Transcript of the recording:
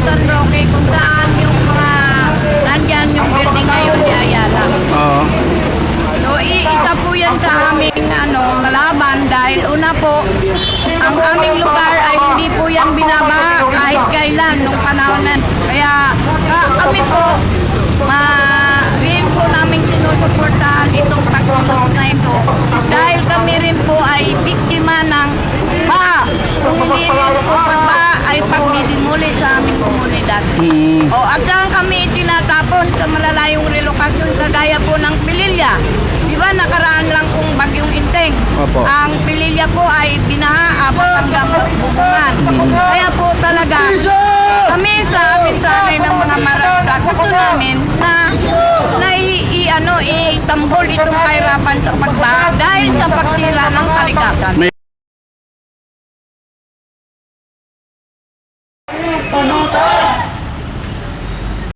San Roque kung saan yung mga nandyan yung building ngayon ni Ayala. Oo. So, isa po yan sa aming kalaban dahil una po, ang aming lugar ay hindi po yan binaba kahit kailan nung panahon na. Kaya kami po, rin po namin sinusuportahan itong pagtulog na ito. Dahil kami rin po ay biktima ng kung hindi rin po ay pagdidimuli sa aming komunidad. At saan kami tinatapon sa malalayong relokasyon kagaya po ng Pililya. Di ba nakaraan lang kung bagyong Inteng. Opo. Ang Pililya po ay binaha abot hanggang bubungan. Kaya po talaga kami sa amin sanay ng mga marasa gusto namin na itambol itong kahirapan sa pagbaha dahil sa pagtira ng kalikasan.